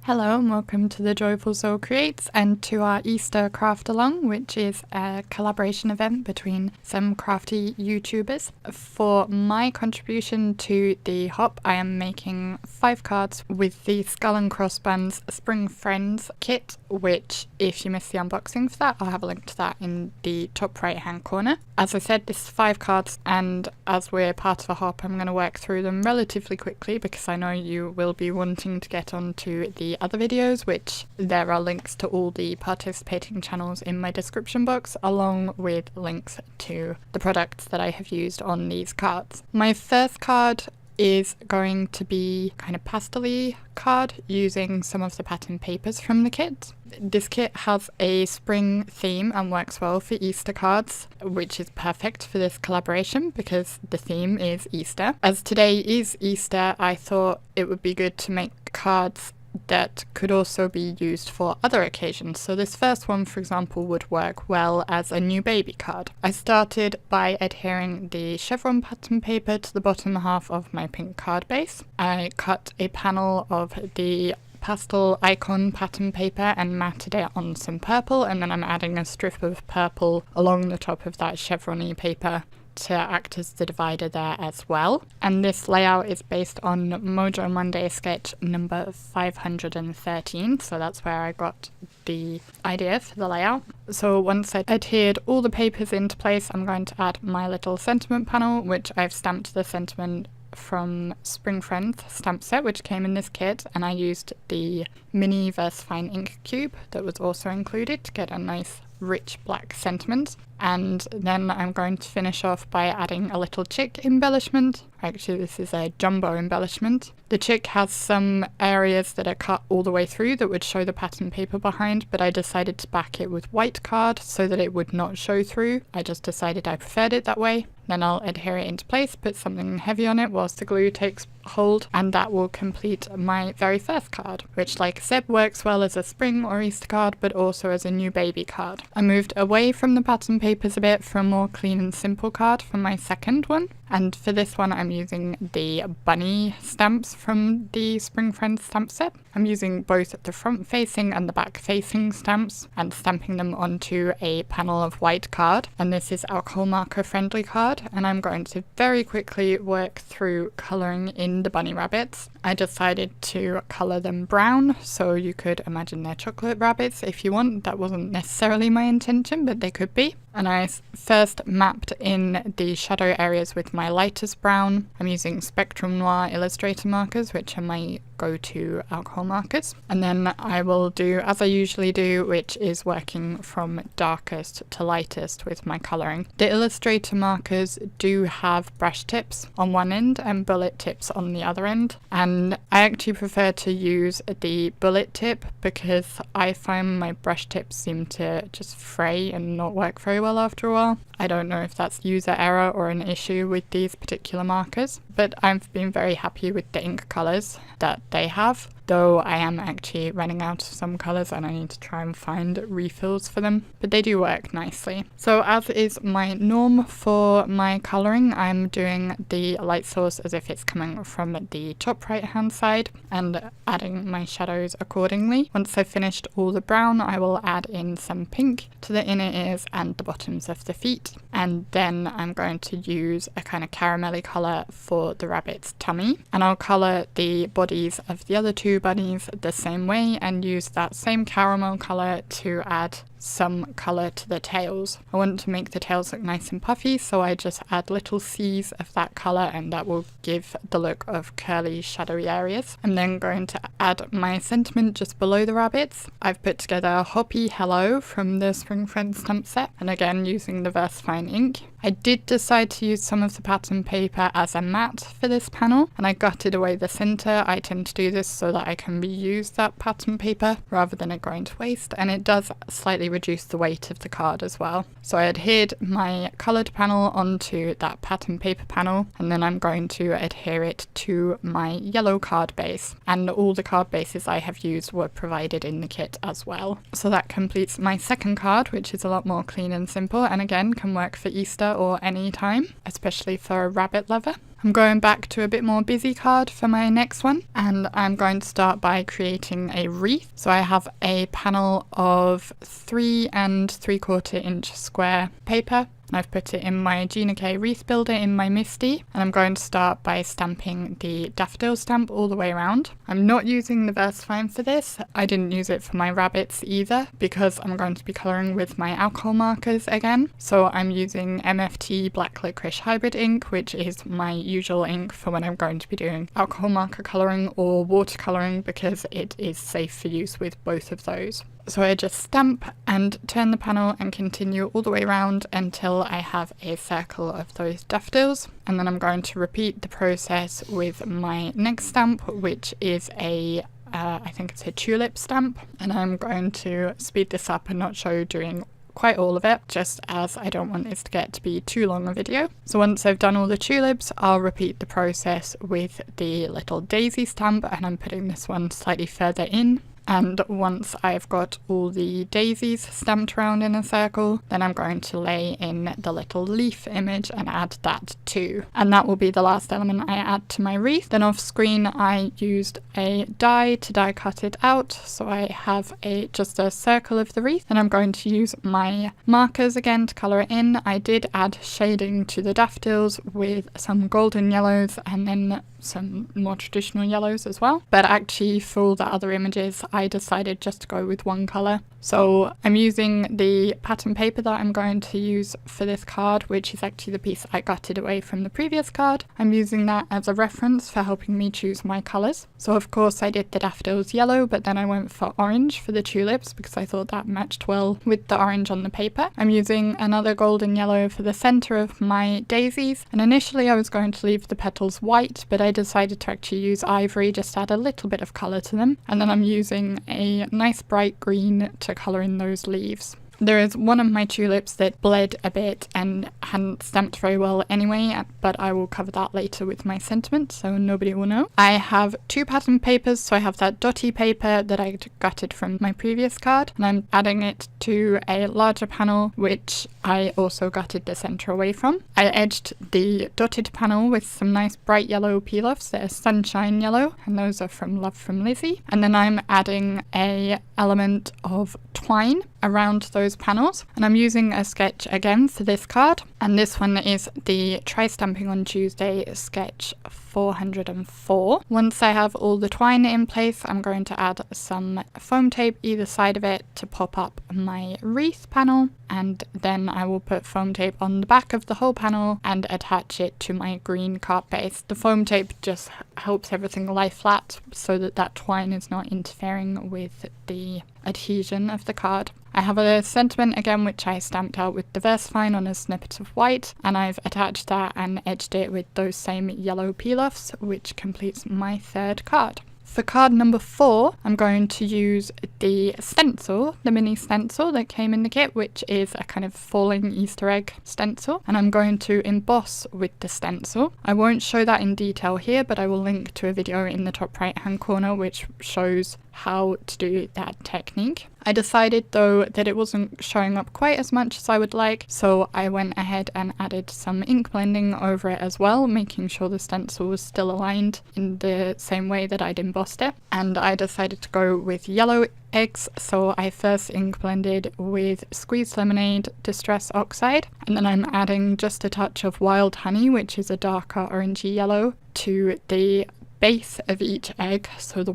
Hello and welcome to the Joyful Soul Creates and to our Easter craft along, which is a collaboration event between some crafty YouTubers. For my contribution to the hop, I am making 5 cards with the Skull and Cross Buns Spring Friends kit, which if you missed the unboxing for that, I'll have a link to that in the top right hand corner. As I said, this is 5 cards, and as we're part of a hop, I'm going to work through them relatively quickly because I know you will be wanting to get onto the other videos, which there are links to all the participating channels in my description box, along with links to the products that I have used on these cards. My first card is going to be kind of pastel-y card using some of the pattern papers from the kit. This kit has a spring theme and works well for Easter cards, which is perfect for this collaboration because the theme is Easter. As today is Easter, I thought it would be good to make cards that could also be used for other occasions. So this first one, for example, would work well as a new baby card. I started by adhering the chevron pattern paper to the bottom half of my pink card base. I cut a panel of the pastel icon pattern paper and matted it on some purple, and then I'm adding a strip of purple along the top of that chevron-y paper to act as the divider there as well. And this layout is based on Mojo Monday sketch number 513, so that's where I got the idea for the layout. So once I adhered all the papers into place, I'm going to add my little sentiment panel, which I've stamped the sentiment from Spring Friends stamp set, which came in this kit, and I used the mini Versafine ink cube that was also included to get a nice rich black sentiment. And then I'm going to finish off by adding a little chick embellishment. Actually, this is a jumbo embellishment. The chick has some areas that are cut all the way through that would show the pattern paper behind, but I decided to back it with white card so that it would not show through. I just decided I preferred it that way. Then I'll adhere it into place, put something heavy on it whilst the glue takes hold, and that will complete my very first card, which, like I said, works well as a spring or Easter card, but also as a new baby card. I moved away from the pattern papers a bit for a more clean and simple card for my second one, and for this one I'm using the bunny stamps from the Spring Friends stamp set. I'm using both the front facing and the back facing stamps and stamping them onto a panel of white card, and this is alcohol marker friendly card, and I'm going to very quickly work through colouring in the bunny rabbits. I decided to colour them brown, so you could imagine they're chocolate rabbits if you want. That wasn't necessarily my intention, but they could be. And I first mapped in the shadow areas with my lightest brown. I'm using Spectrum Noir Illustrator markers, which are my go-to alcohol markers. And then I will do as I usually do, which is working from darkest to lightest with my colouring. The Illustrator markers do have brush tips on one end and bullet tips on the other end. And I actually prefer to use the bullet tip because I find my brush tips seem to just fray and not work very well after a while. I don't know if that's user error or an issue with these particular markers, but I've been very happy with the ink colours that they have, though I am actually running out of some colours and I need to try and find refills for them, but they do work nicely. So as is my norm for my colouring, I'm doing the light source as if it's coming from the top right hand side and adding my shadows accordingly. Once I've finished all the brown, I will add in some pink to the inner ears and the bottoms of the feet, and then I'm going to use a kind of caramelly colour for the rabbit's tummy, and I'll colour the bodies of the other 2 bunnies the same way and use that same caramel colour to add some colour to the tails. I want to make the tails look nice and puffy, so I just add little C's of that colour, and that will give the look of curly shadowy areas. I'm then going to add my sentiment just below the rabbits. I've put together Hoppy Hello from the Spring Friends stamp set, and again using the Versafine ink. I did decide to use some of the pattern paper as a mat for this panel, and I gutted away the centre. I tend to do this so that I can reuse that pattern paper rather than it going to waste, and it does slightly reduce the weight of the card as well. So I adhered my coloured panel onto that pattern paper panel, and then I'm going to adhere it to my yellow card base, and all the card bases I have used were provided in the kit as well. So that completes my second card, which is a lot more clean and simple, and again can work for Easter or any time, especially for a rabbit lover. I'm going back to a bit more busy card for my next one, and I'm going to start by creating a wreath. So I have a panel of 3 3/4 inch square paper, and I've put it in my Gina wreath builder in my MISTI, and I'm going to start by stamping the daffodil stamp all the way around. I'm not using the Versafine for this. I didn't use it for my rabbits either because I'm going to be colouring with my alcohol markers again. So I'm using MFT Black Licorice Hybrid ink, which is my usual ink for when I'm going to be doing alcohol marker colouring or watercolouring, because it is safe for use with both of those. So I just stamp and turn the panel and continue all the way around until I have a circle of those daffodils. And then I'm going to repeat the process with my next stamp, which is I think it's a tulip stamp. And I'm going to speed this up and not show doing quite all of it, just as I don't want this to get to be too long a video. So once I've done all the tulips, I'll repeat the process with the little daisy stamp, and I'm putting this one slightly further in. And once I've got all the daisies stamped around in a circle, then I'm going to lay in the little leaf image and add that too. And that will be the last element I add to my wreath. Then off screen I used a die to die cut it out, so I have just a circle of the wreath. And I'm going to use my markers again to colour it in. I did add shading to the daffodils with some golden yellows and then some more traditional yellows as well, but actually for all the other images I decided just to go with one colour. So I'm using the pattern paper that I'm going to use for this card, which is actually the piece I gutted away from the previous card. I'm using that as a reference for helping me choose my colours. So of course I did the daffodils yellow, but then I went for orange for the tulips because I thought that matched well with the orange on the paper. I'm using another golden yellow for the centre of my daisies, and initially I was going to leave the petals white, but I decided to actually use ivory, just add a little bit of colour to them. And then I'm using a nice bright green to colour in those leaves. There is one of my tulips that bled a bit and hadn't stamped very well anyway, but I will cover that later with my sentiment, so nobody will know. I have 2 pattern papers, so I have that dotty paper that I gutted from my previous card, and I'm adding it to a larger panel, which I also gutted the centre away from. I edged the dotted panel with some nice bright yellow peel-offs. They're sunshine yellow, and those are from Love from Lizzie. And then I'm adding a element of twine around those panels, and I'm using a sketch again for this card, and this one is the Try Stamping on Tuesday sketch 404. Once I have all the twine in place, I'm going to add some foam tape either side of it to pop up my wreath panel, and then I will put foam tape on the back of the whole panel and attach it to my green card base. The foam tape just helps everything lie flat so that that twine is not interfering with the adhesion of the card. I have a sentiment again, which I stamped out with the Versafine on a snippet of white, and I've attached that and edged it with those same yellow peel-offs, which completes my 3rd card. For card number 4, I'm going to use the stencil, the mini stencil that came in the kit, which is a kind of falling Easter egg stencil, and I'm going to emboss with the stencil. I won't show that in detail here, but I will link to a video in the top right hand corner which shows how to do that technique. I decided though that it wasn't showing up quite as much as I would like, so I went ahead and added some ink blending over it as well, making sure the stencil was still aligned in the same way that I'd embossed it. And I decided to go with yellow eggs, so I first ink blended with Squeezed Lemonade Distress Oxide, and then I'm adding just a touch of Wild Honey, which is a darker orangey yellow, to the base of each egg, so the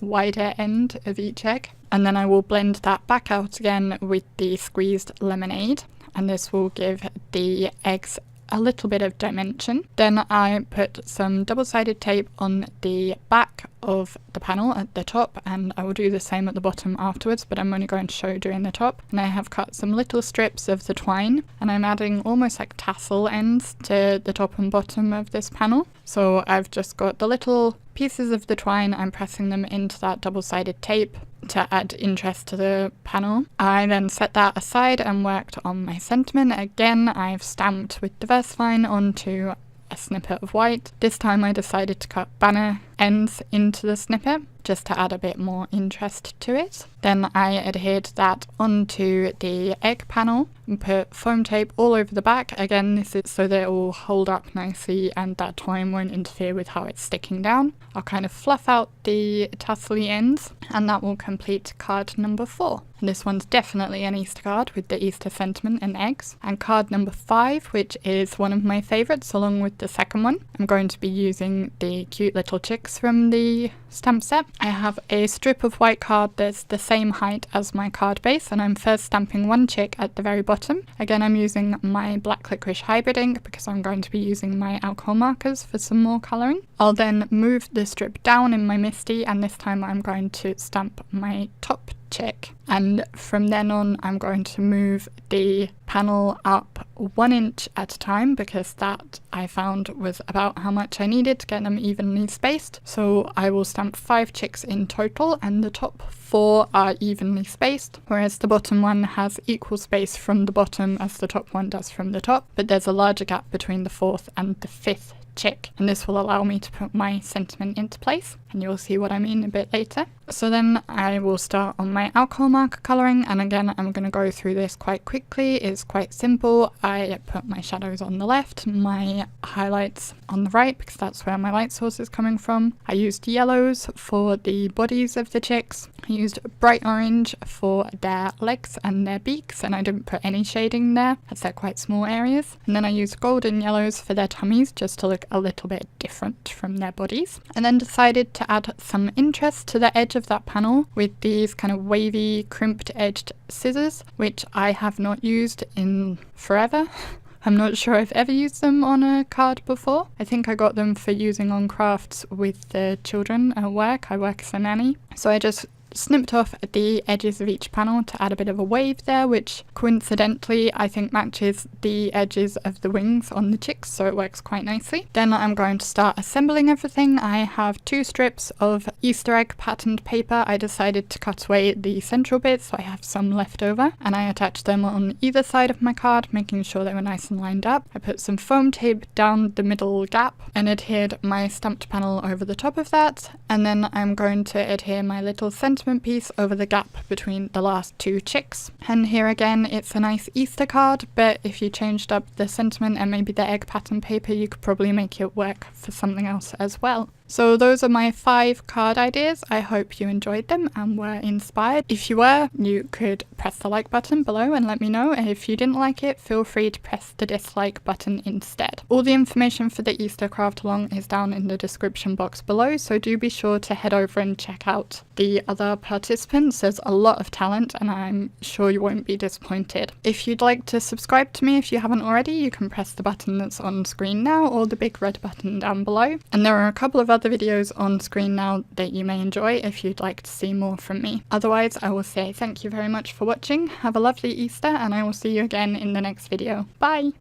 wider end of each egg. And then I will blend that back out again with the Squeezed Lemonade, and this will give the eggs a little bit of dimension. Then I put some double-sided tape on the back of the panel at the top, and I will do the same at the bottom afterwards, but I'm only going to show doing the top. And I have cut some little strips of the twine, and I'm adding almost like tassel ends to the top and bottom of this panel. So I've just got the little pieces of the twine, I'm pressing them into that double-sided tape to add interest to the panel. I then set that aside and worked on my sentiment. Again, I've stamped with the Versafine onto a snippet of white. This time I decided to cut banner ends into the snippet, just to add a bit more interest to it. Then I adhered that onto the egg panel and put foam tape all over the back. Again, this is so that it will hold up nicely and that twine won't interfere with how it's sticking down. I'll kind of fluff out the tassely ends, and that will complete card number 4. And this one's definitely an Easter card with the Easter sentiment and eggs. And card number 5, which is one of my favourites along with the second one, I'm going to be using the cute little chicks from the stamp set. I have a strip of white card that's the same height as my card base, and I'm first stamping one chick at the very bottom. Again, I'm using my black licorice hybrid ink because I'm going to be using my alcohol markers for some more colouring. I'll then move the strip down in my MISTI, and this time I'm going to stamp my top chick, and from then on I'm going to move the panel up 1 inch at a time because that I found was about how much I needed to get them evenly spaced. So I will stamp 5 chicks in total, and the top 4 are evenly spaced, whereas the bottom one has equal space from the bottom as the top one does from the top, but there's a larger gap between the 4th and the 5th chick, and this will allow me to put my sentiment into place, and you'll see what I mean a bit later. So then I will start on my alcohol marker colouring, and again I'm going to go through this quite quickly. It's quite simple. I put my shadows on the left, my highlights on the right because that's where my light source is coming from. I used yellows for the bodies of the chicks. I used bright orange for their legs and their beaks, and I didn't put any shading there as they're quite small areas. And then I used golden yellows for their tummies just to look a little bit different from their bodies. And then decided to add some interest to the edge of that panel with these kind of wavy crimped edged scissors, which I have not used in forever. I'm not sure I've ever used them on a card before. I think I got them for using on crafts with the children at work. I work as a nanny. So I just snipped off the edges of each panel to add a bit of a wave there, which coincidentally I think matches the edges of the wings on the chicks, so it works quite nicely. Then I'm going to start assembling everything. I have 2 strips of Easter egg patterned paper. I decided to cut away the central bits, so I have some left over, and I attached them on either side of my card, making sure they were nice and lined up. I put some foam tape down the middle gap and adhered my stamped panel over the top of that, and then I'm going to adhere my little sentiment piece over the gap between the last 2 chicks. And here again it's a nice Easter card, but if you changed up the sentiment and maybe the egg pattern paper, you could probably make it work for something else as well. So those are my 5 card ideas. I hope you enjoyed them and were inspired. If you were, you could press the like button below and let me know. And if you didn't like it, feel free to press the dislike button instead. All the information for the Easter craft along is down in the description box below, so do be sure to head over and check out the other participants. There's a lot of talent and I'm sure you won't be disappointed. If you'd like to subscribe to me if you haven't already, you can press the button that's on screen now or the big red button down below. And there are a couple of other videos on screen now that you may enjoy if you'd like to see more from me. Otherwise, I will say thank you very much for watching, have a lovely Easter, and I will see you again in the next video. Bye!